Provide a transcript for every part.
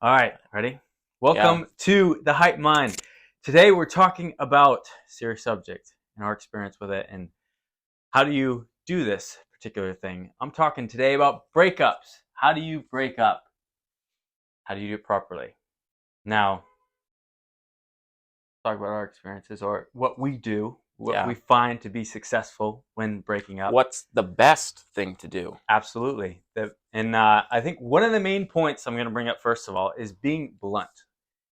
All right, ready? Yeah. Welcome to the Hype Mind. Today we're talking about a serious subject and our experience with it and how do you do this particular thing. I'm talking today about breakups. How do you break up? How do you do it properly? Now, talk about our experiences or what we do, what we Yeah. find to be successful when breaking up. What's the best thing to do? Absolutely. I think one of the main points I'm going to bring up first of all is being blunt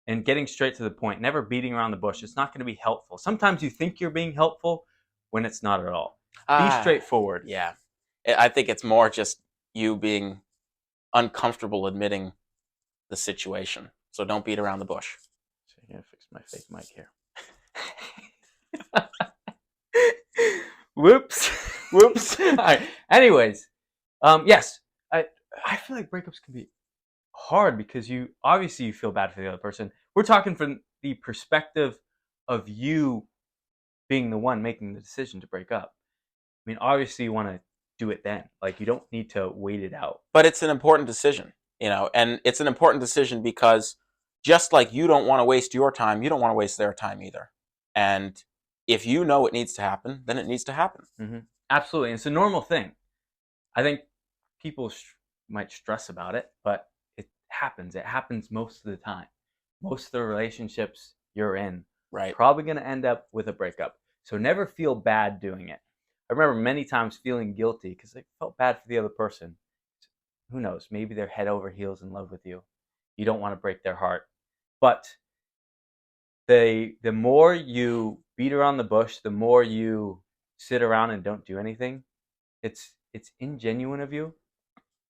and getting straight to the point, never beating around the bush. It's not going to be helpful. Sometimes you think you're being helpful when it's not at all. Be Ah, straightforward. yeah. I think it's more just you being uncomfortable admitting the situation. So don't beat around the bush. So I'm going to fix my fake mic here. Whoops. Whoops. All right. Anyways, yes, I feel like breakups can be hard because you obviously you feel bad for the other person. We're talking from the perspective of you being the one making the decision to break up. I mean, obviously you want to do it then. Like you don't need to wait it out. But it's an important decision, and it's an important decision because just like you don't want to waste your time, you don't want to waste their time either. And if you know it needs to happen, then it needs to happen. Mm-hmm. Absolutely, and it's a normal thing. I think people might stress about it, but it happens. It happens most of the time. Most of the relationships you're in Right. probably going to end up with a breakup. So never feel bad doing it. I remember many times feeling guilty because I felt bad for the other person. Who knows? Maybe they're head over heels in love with you. You don't want to break their heart. But the more you beat around the bush, the more you sit around and don't do anything, it's ingenuine of you.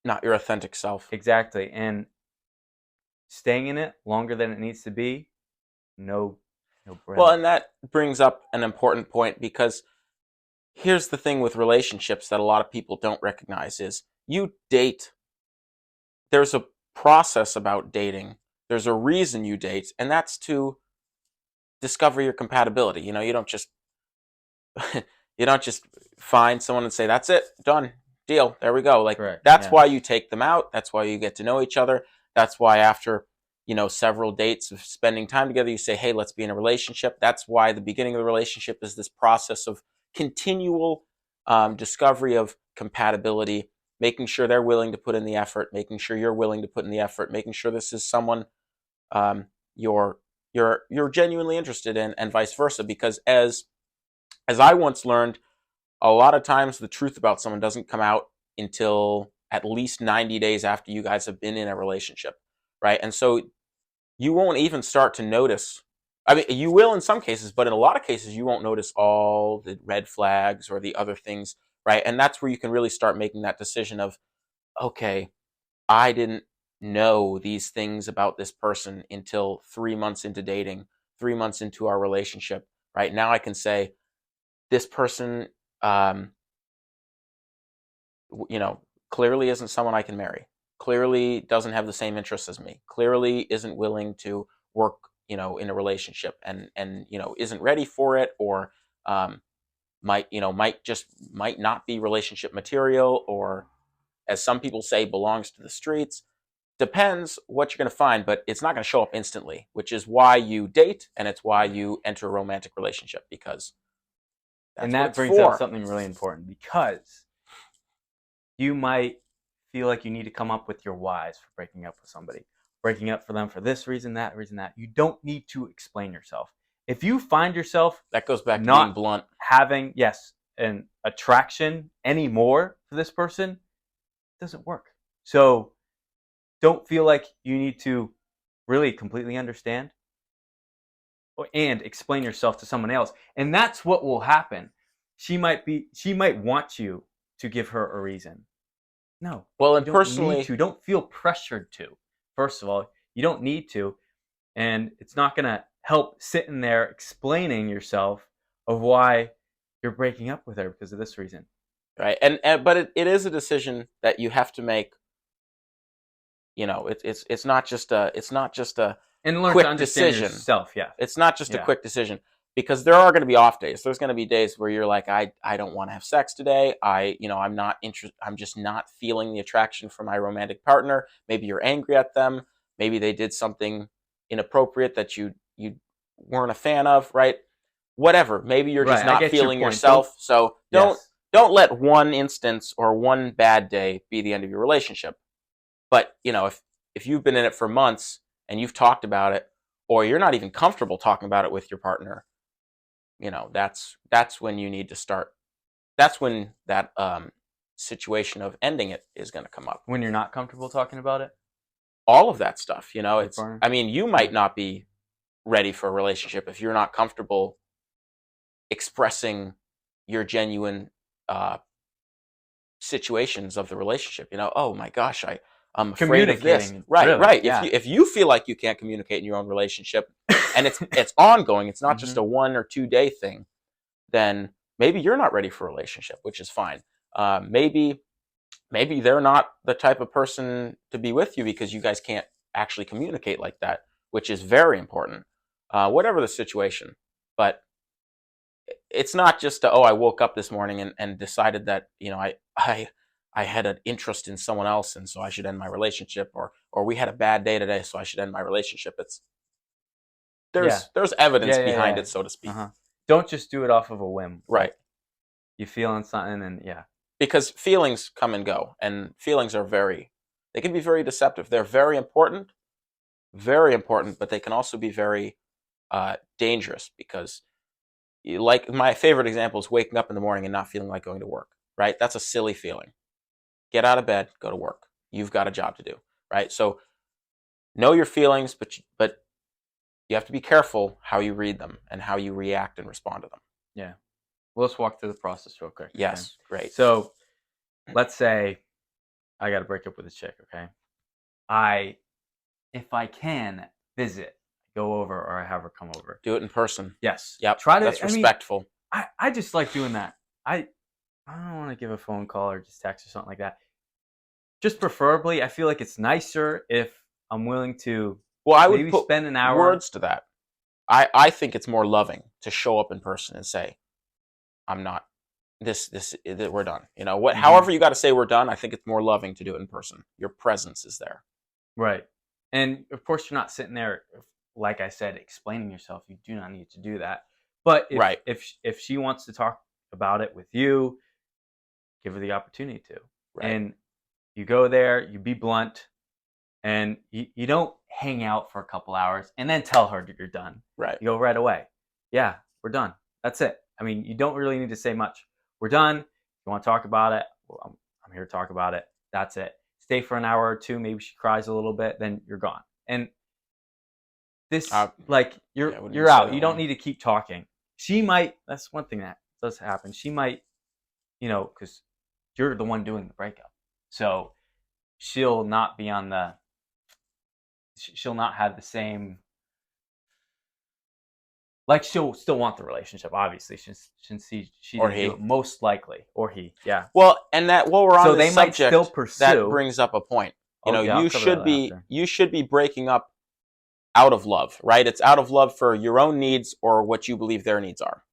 Not your authentic self. Exactly. And staying in it longer than it needs to be, no no Well, bueno. and that brings up an important point because here's the thing with relationships that a lot of people don't recognize is you date. There's a process about dating. There's a reason you date, and that's to discover your compatibility. You don't just you don't just find someone and say that's it, done, deal, there we go. Like Correct. that's Yeah. why you take them out. That's why you get to know each other. That's why after several dates of spending time together, you say, hey, let's be in a relationship. That's why the beginning of the relationship is this process of continual discovery of compatibility, making sure they're willing to put in the effort, making sure you're willing to put in the effort, making sure this is someone um, you're you're genuinely interested in, and vice versa. Because as I once learned, a lot of times the truth about someone doesn't come out until at least 90 days after you guys have been in a relationship, right? And so you won't even start to notice. I mean, you will in some cases, but in a lot of cases, you won't notice all the red flags or the other things, right? And that's where you can really start making that decision of, okay, I didn't know these things about this person until 3 months into dating, 3 months into our relationship, right? Now I can say, this person, um, you know, clearly isn't someone I can marry. Clearly doesn't have the same interests as me. Clearly isn't willing to work, in a relationship, and isn't ready for it, or um, might not be relationship material, or as some people say, belongs to the streets. Depends what you're going to find, but it's not going to show up instantly, which is why you date and it's why you enter a romantic relationship, because And that's what that it's brings up for. something really important because you might feel like you need to come up with your whys for breaking up with somebody. Breaking up for them for this reason, that reason, that. You don't need to explain yourself. If you find yourself That goes back to being not blunt. having, yes, an attraction anymore for this person, it doesn't work. So don't feel like you need to really completely understand and explain yourself to someone else. And that's what will happen. She might want you to give her a reason. No, Well, you and don't need personally, to. Don't feel pressured to. First of all, you don't need to. And it's not going to help sitting there explaining yourself of why you're breaking up with her because of this reason. right, and but it is a decision that you have to make. It's not just a And learn to quick understand decision. yourself. Yeah. It's not just a Yeah. quick decision, because there are going to be off days. There's going to be days where you're like, I don't want to have sex today. I'm not interested. I'm just not feeling the attraction for my romantic partner. Maybe you're angry at them. Maybe they did something inappropriate that you weren't a fan of, right? Whatever. Maybe you're just Right. I not get your feeling point. Don't. yourself. So Yes. don't let one instance or one bad day be the end of your relationship. But, if you've been in it for months and you've talked about it, or you're not even comfortable talking about it with your partner, that's when you need to start. That's when that situation of ending it is going to come up. When you're not comfortable talking about it. All of that stuff, Your it's. partner? I mean, you might not be ready for a relationship if you're not comfortable expressing your genuine situations of the relationship. Oh my gosh, I'm afraid of this. Communicating. Right, Really. right. Yeah. If you feel like you can't communicate in your own relationship, and it's ongoing, it's not just Mhm. a 1 or 2 day thing, then maybe you're not ready for a relationship, which is fine. Maybe they're not the type of person to be with you because you guys can't actually communicate like that, which is very important. Whatever the situation, but it's not just I woke up this morning and decided that I had an interest in someone else and so I should end my relationship, or we had a bad day today so I should end my relationship. It's Yeah. there's evidence Yeah. Yeah. behind Yeah. it, so to speak. Uh-huh. Don't just do it off of a whim. Right. Like, you feeling something, and yeah. Because feelings come and go, and feelings they can be very deceptive. They're very important, but they can also be very dangerous because, like, my favorite example is waking up in the morning and not feeling like going to work, right? That's a silly feeling. Get out of bed, go to work. You've got a job to do, right? So know your feelings, but you have to be careful how you read them and how you react and respond to them. Yeah. Well, let's walk through the process real quick. Yes, okay? great. So, let's say I got to break up with a chick. Okay. If I can visit, go over, or I have her come over. Do it in person. Yes. Yep. Try to. That's respectful. I just like doing that. I don't want to give a phone call or just text or something like that. Just preferably, I feel like it's nicer if I'm willing to. Well, I would maybe put spend an hour. words to that. I think it's more loving to show up in person and say, I'm not we're done. Mhm. However you got to say we're done, I think it's more loving to do it in person. Your presence is there. Right. And of course, you're not sitting there, like I said, explaining yourself. You do not need to do that. But Right. if she wants to talk about it with you, give her the opportunity to. Right. And you go there, you be blunt, and you don't hang out for a couple hours and then tell her that you're done. Right. You go right away. Yeah, we're done. That's it. I mean, you don't really need to say much. We're done. If you want to talk about it, well, I'm here to talk about it. That's it. Stay for an hour or two. Maybe she cries a little bit, then you're gone. And this, you're out. You don't need to keep talking. She might. That's one thing that does happen. She might, because you're the one doing the breakup, so she'll not be on the. She'll not have the same. Like, she'll still want the relationship, obviously. Since she Or didn't he. do it, most likely, or he, yeah. Well, and that while we're on So this they might subject, still pursue. that brings up a point. Yeah, I'll you cover should that be after. you should be breaking up out of love, right? It's out of love for your own needs or what you believe their needs are.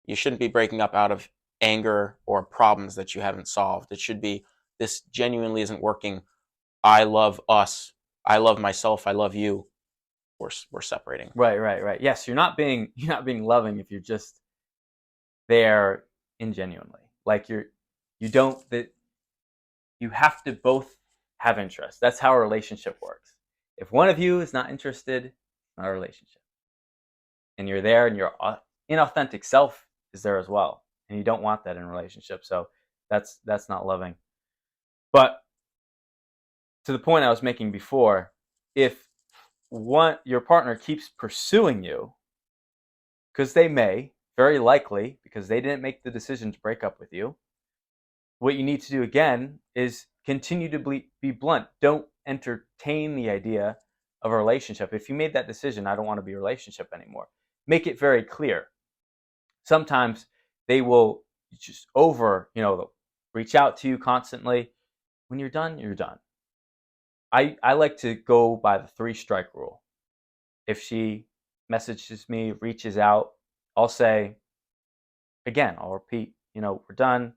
You shouldn't be breaking up out of anger or problems that you haven't solved. It should be, this genuinely isn't working. I love us. I love myself. I love you. We're separating. Right. Yes, you're not being loving if you're just there ingenuinely. Like, you have to both have interest. That's how a relationship works. If one of you is not interested, it's not a relationship. And you're there, and your inauthentic self is there as well, and you don't want that in a relationship. So that's not loving. But to the point I was making before, if your partner keeps pursuing you, because they may, very likely, because they didn't make the decision to break up with you, what you need to do again is continue to be blunt. Don't entertain the idea of a relationship. If you made that decision, I don't want to be a relationship anymore, make it very clear. Sometimes they will just they'll reach out to you constantly. When you're done, you're done. I like to go by the 3-strike rule. If she messages me, reaches out, I'll say, again, I'll repeat, we're done.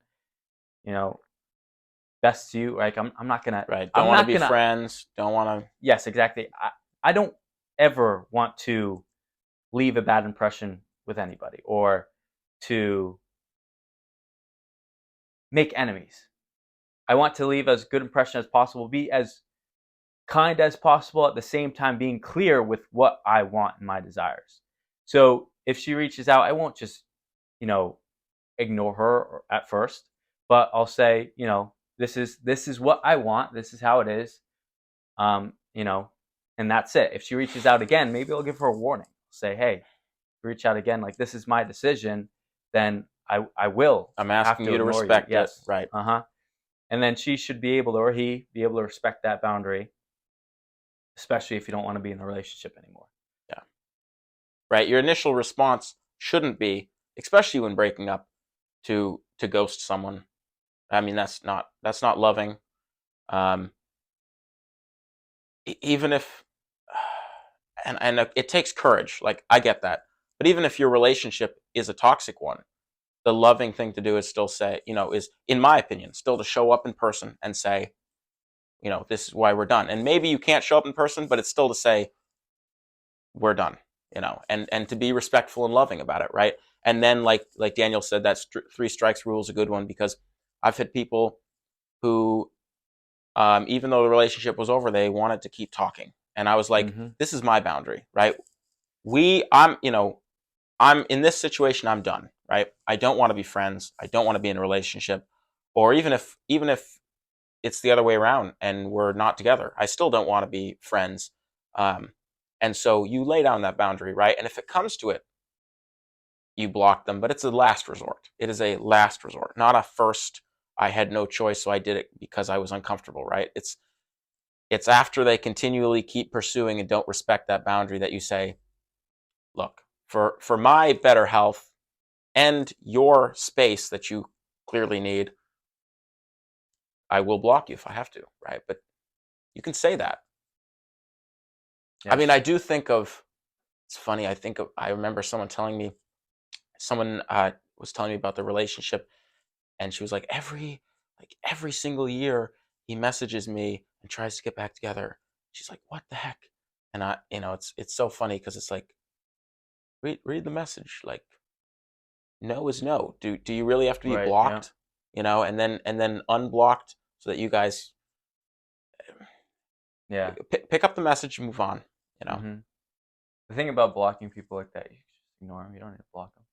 best to you. Like I'm not gonna. Right. I'm Don't want not to be gonna. friends. Don't want to. Yes, exactly. I don't ever want to leave a bad impression with anybody or to make enemies. I want to leave as good impression as possible, be as kind as possible, at the same time being clear with what I want and my desires. So if she reaches out, I won't just, ignore her at first, but I'll say, this is what I want. This is how it is. And that's it. If she reaches out again, maybe I'll give her a warning. Say, hey, reach out again, like this is my decision, then I will. I'm asking you to ignore respect it. Yes. Right. And then she should be able to, or he be able to respect that boundary, especially if you don't want to be in a relationship anymore. Yeah. Right. Your initial response shouldn't be, especially when breaking up, to ghost someone. I mean, that's not loving. Even if, and it takes courage. Like, I get that. But even if your relationship is a toxic one, the loving thing to do is still say, is, in my opinion, still to show up in person and say, this is why we're done. And maybe you can't show up in person, but it's still to say, we're done, and to be respectful and loving about it, right? And then, like Daniel said, that 3 strikes rule is a good one, because I've had people who, even though the relationship was over, they wanted to keep talking. And I was like, this is my boundary, right? I'm in this situation, I'm done, right? I don't want to be friends. I don't want to be in a relationship. Or even if it's the other way around and we're not together, I still don't want to be friends. And so you lay down that boundary, right? And if it comes to it, you block them, but it's a last resort. It is a last resort, not a first, I had no choice, so I did it because I was uncomfortable, right? It's after they continually keep pursuing and don't respect that boundary that you say, look, for my better health and your space that you clearly need, I will block you if I have to, right? But you can say that. Yes. I mean, I do think of, it's funny, I remember someone was telling me about the relationship, and she was like, every single year he messages me and tries to get back together. She's like, what the heck? And it's so funny, because it's like, read the message. Like, no is no. Do you really have to be blocked? Yeah. And then unblocked, so that you guys pick up the message and move on. The thing about blocking people like that, you just ignore them. You don't need to block them.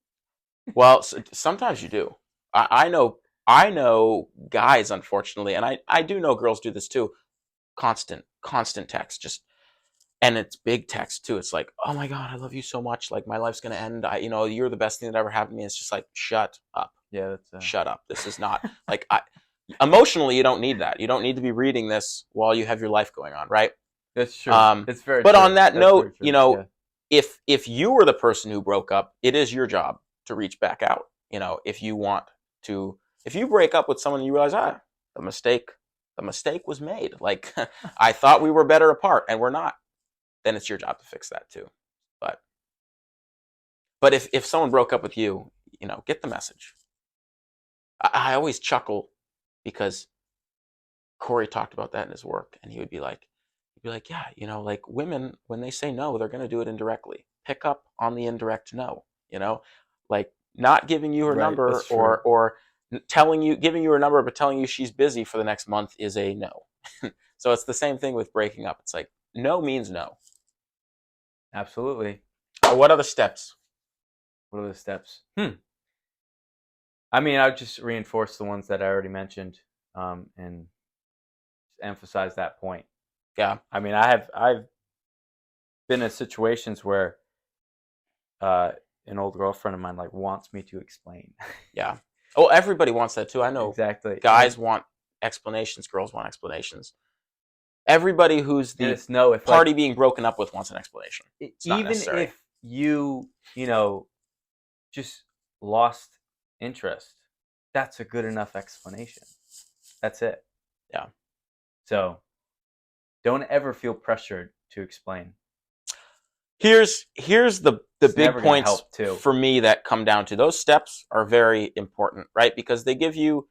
Well, sometimes you do. I know guys, unfortunately, and I do know girls do this too. Constant text, and it's big text too. It's like, oh my God, I love you so much. Like, my life's gonna end. You're the best thing that ever happened to me. It's just like, shut up. Yeah, shut up. This is not like emotionally. You don't need that. You don't need to be reading this while you have your life going on, right? That's true. It's very. But true. On that That's note, if you were the person who broke up, it is your job to reach back out. If you want to, if you break up with someone and you realize, the mistake was made. Like, I thought we were better apart and we're not, then it's your job to fix that too. But if someone broke up with you, get the message. I always chuckle, because Corey talked about that in his work, and he'd be like, yeah, like, women, when they say no, they're going to do it indirectly. Pick up on the indirect no, like, not giving you her number, or giving you her number, but telling you she's busy for the next month is a no. So it's the same thing with breaking up. It's like, no means no. Absolutely. What are the steps? What are the steps? I mean, I would just reinforce the ones that I already mentioned, and emphasize that point. Yeah. I mean, I've been in situations where an old girlfriend of mine wants me to explain. Yeah. Oh, everybody wants that too. I know. Exactly. Guys want explanations. Girls want explanations. Everybody who's the party being broken up with wants an explanation. Even if you, just lost interest, that's a good enough explanation. That's it. Yeah. So don't ever feel pressured to explain. Here's the big points for me that come down to those steps are very important, right? Because they give you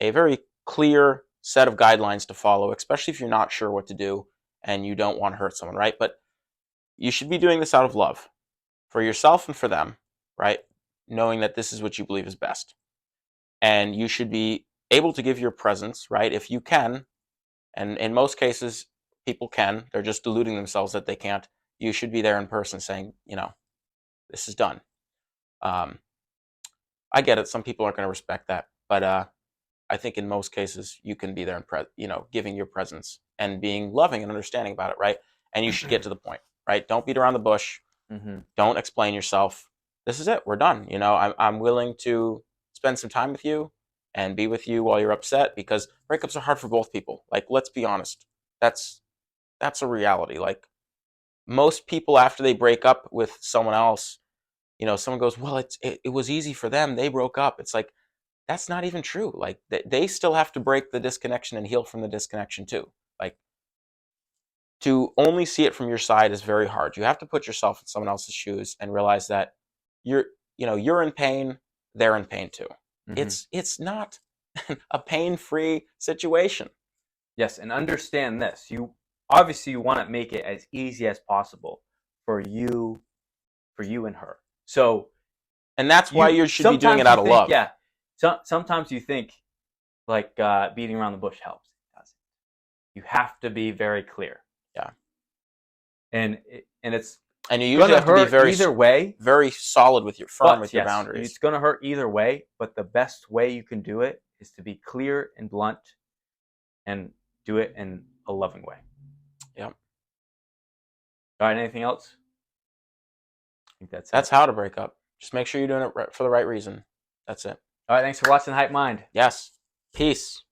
a very clear set of guidelines to follow, especially if you're not sure what to do and you don't want to hurt someone, right? But you should be doing this out of love for yourself and for them, right? Knowing that this is what you believe is best. And you should be able to give your presence, right? If you can, and in most cases, people can, they're just deluding themselves that they can't. You should be there in person saying, this is done. I get it. Some people aren't going to respect that, but I think in most cases you can be there and giving your presence and being loving and understanding about it, right? And you should get to the point, right? Don't beat around the bush. Mm-hmm. Don't explain yourself. This is it. We're done. I'm willing to spend some time with you and be with you while you're upset, because breakups are hard for both people. Like, let's be honest. That's a reality. Like, most people after they break up with someone else, someone goes, well, it was easy for them. They broke up. It's like, that's not even true. Like, they still have to break the disconnection and heal from the disconnection too. Like, to only see it from your side is very hard. You have to put yourself in someone else's shoes and realize that you're in pain. They're in pain too. Mm-hmm. It's not a pain-free situation. Yes, and understand this. You obviously want to make it as easy as possible for you and her. So, and that's why you should be doing it out of love. Yeah. Sometimes you think like beating around the bush helps. It doesn't. You have to be very clear. Yeah. And it's you usually have to be very either way, very solid with your your boundaries. It's going to hurt either way, but the best way you can do it is to be clear and blunt and do it in a loving way. Yep. All right, anything else? I think that's how to break up. Just make sure you're doing it for the right reason. That's it. All right, thanks for watching Hype Mind. Yes. Peace.